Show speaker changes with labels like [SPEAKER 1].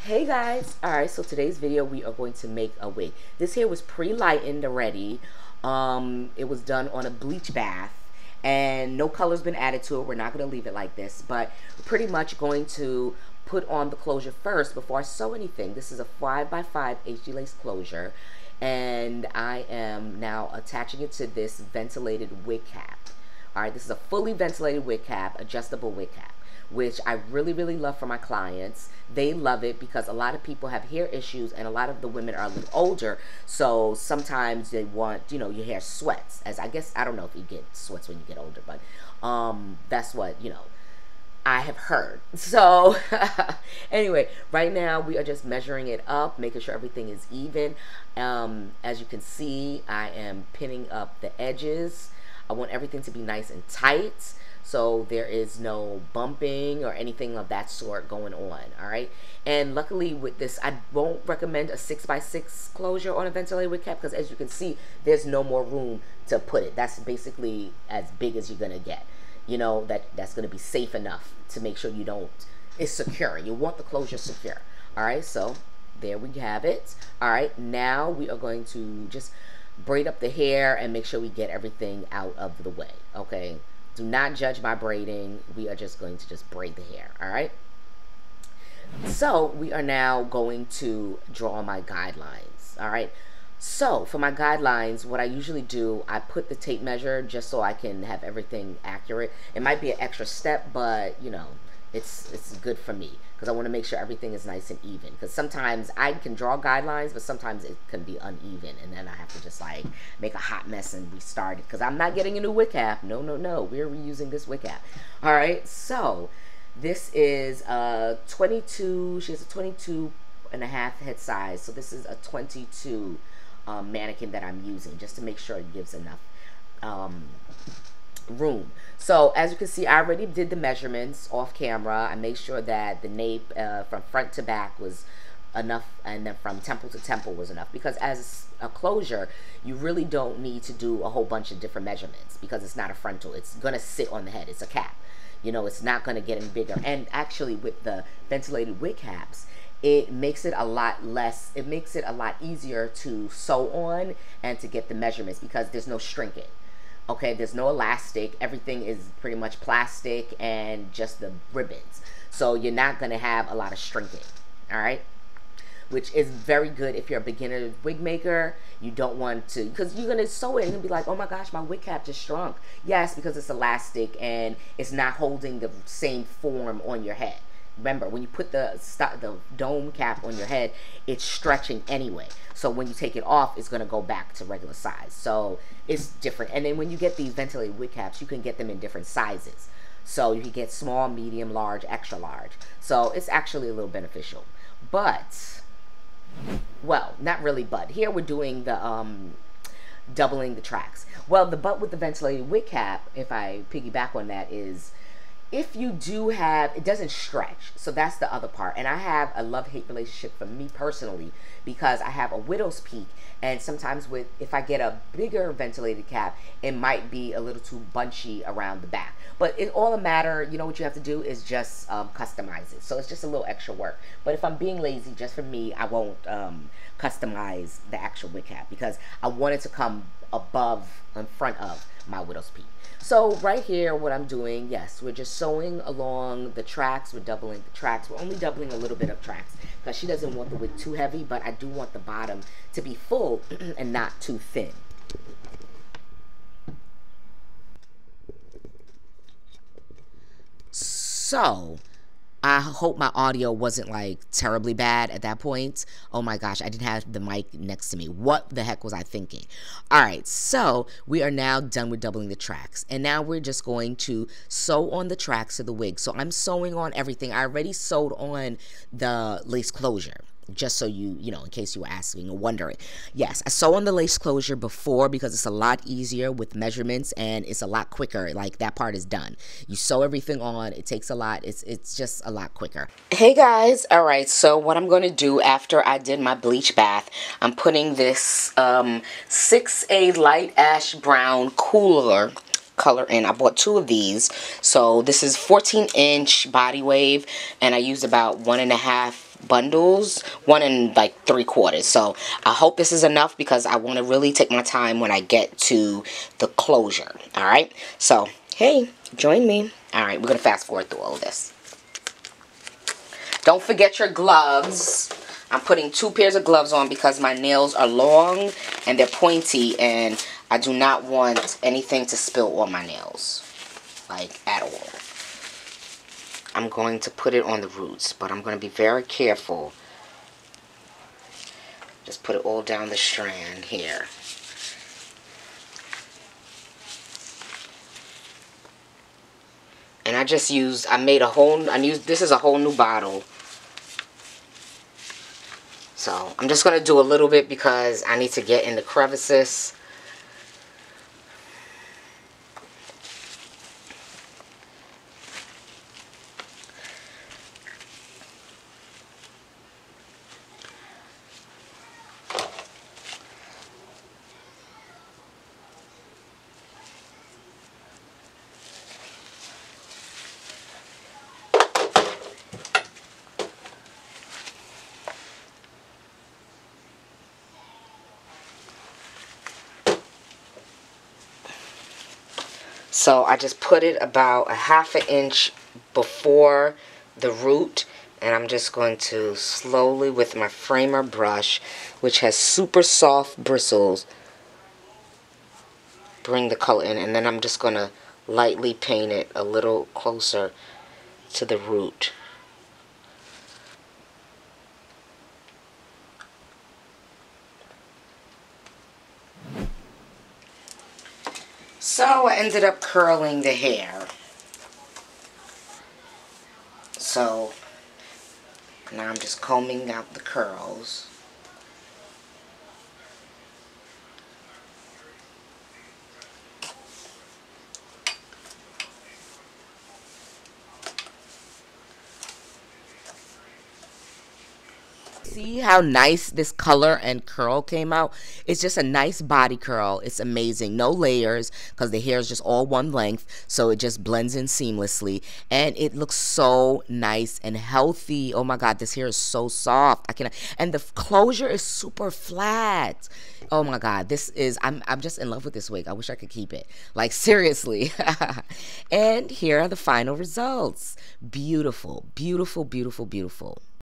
[SPEAKER 1] Hey guys, alright, so today's video we are going to make a wig. This hair was pre-lightened already. It was done on a bleach bath and no color's been added to it. We're not going to leave it like this, but we're pretty much going to put on the closure first before I sew anything. This is a 5x5 HD lace closure, and I am now attaching it to this ventilated wig cap. Alright, this is a fully ventilated wig cap, adjustable wig cap, which I really love for my clients. They love it because a lot of people have hair issues and a lot of the women are a little older, so sometimes they want, your hair sweats. As I guess, I don't know if you get sweats when you get older, but that's what, I have heard. So anyway, right now we are just measuring it up, making sure everything is even. As you can see, I am pinning up the edges. I want everything to be nice and tight, so there is no bumping or anything of that sort going on. All right, and luckily with this, I won't recommend a 6x6 closure on a ventilated wig cap because, as you can see, there's no more room to put it. That's basically as big as you're gonna get. That's gonna be safe enough to make sure you don't. It's secure. You want the closure secure. All right, so there we have it. All right, now we are going to just braid up the hair and make sure we get everything out of the way. Okay, do not judge my braiding. We are just going to just braid the hair. All right, so we are now going to draw my guidelines. All right, so for my guidelines, what I usually do, I put the tape measure just so I can have everything accurate. It might be an extra step, but it's good for me because I want to make sure everything is nice and even, because sometimes I can draw guidelines, but sometimes it can be uneven, and then I have to just like make a hot mess and restart it because I'm not getting a new wig cap. No, we're reusing this wig cap. All right, so this is a 22. She has a 22 and a half head size, so this is a 22 mannequin that I'm using just to make sure it gives enough room. So as you can see, I already did the measurements off camera. I made sure that the nape from front to back was enough, and then from temple to temple was enough, because as a closure you really don't need to do a whole bunch of different measurements because it's not a frontal. It's gonna sit on the head. It's a cap. It's not gonna get any bigger. And actually with the ventilated wig caps, it makes it a lot less, it makes it a lot easier to sew on and to get the measurements because there's no shrinking. Okay, there's no elastic. Everything is pretty much plastic and just the ribbons. So you're not going to have a lot of shrinking. All right, which is very good if you're a beginner wig maker. You don't want to, because you're going to sew it and be like, oh my gosh, my wig cap just shrunk. Yes, because it's elastic and it's not holding the same form on your head. Remember, when you put the dome cap on your head, it's stretching anyway. So when you take it off, it's going to go back to regular size. So it's different. And then when you get these ventilated wig caps, you can get them in different sizes. So you can get small, medium, large, extra large. So it's actually a little beneficial. But, well, not really but. Here we're doing the doubling the tracks. Well, the but with the ventilated wig cap, if I piggyback on that, is if you do have, it doesn't stretch. So that's the other part. And I have a love-hate relationship for me personally because I have a widow's peak, and sometimes if I get a bigger ventilated cap, it might be a little too bunchy around the back. But it all a matter, what you have to do is just customize it. So it's just a little extra work. But if I'm being lazy, just for me, I won't customize the actual wig cap because I want it to come above, in front of my widow's peak. So right here, what I'm doing, yes, we're just sewing along the tracks. We're doubling the tracks. We're only doubling a little bit of tracks because she doesn't want the wig too heavy, but I do want the bottom to be full and not too thin. So I hope my audio wasn't like terribly bad at that point. Oh my gosh, I didn't have the mic next to me. What the heck was I thinking? All right, so we are now done with doubling the tracks. And now we're just going to sew on the tracks of the wig. So I'm sewing on everything. I already sewed on the lace closure. Just so in case you were asking or wondering. Yes, I sew on the lace closure before because it's a lot easier with measurements and it's a lot quicker. Like, that part is done. You sew everything on. It takes a lot. It's just a lot quicker. Hey guys, all right, so what I'm going to do after I did my bleach bath, I'm putting this 6A light ash brown cooler color in. I bought 2 of these. So this is 14-inch body wave, and I used about 1.5 bundles, 1 3/4. So I hope this is enough because I want to really take my time when I get to the closure. All right, so hey, join me. All right, we're gonna fast forward through all of this. Don't forget your gloves. I'm putting 2 pairs of gloves on because my nails are long and they're pointy, and I do not want anything to spill on my nails, like at all. I'm going to put it on the roots, but I'm going to be very careful. Just put it all down the strand here. And this is a whole new bottle. So I'm just going to do a little bit because I need to get in the crevices. So I just put it about a 1/2 inch before the root, and I'm just going to slowly with my framer brush, which has super soft bristles, bring the color in, and then I'm just going to lightly paint it a little closer to the root. So I ended up curling the hair. So now I'm just combing out the curls. See how nice this color and curl came out? It's just a nice body curl. It's amazing. No layers because the hair is just all one length, so it just blends in seamlessly, and it looks so nice and healthy. Oh my god, this hair is so soft. And the closure is super flat. Oh my god, I'm just in love with this wig. I wish I could keep it. Like seriously. And here are the final results. Beautiful, beautiful, beautiful, beautiful.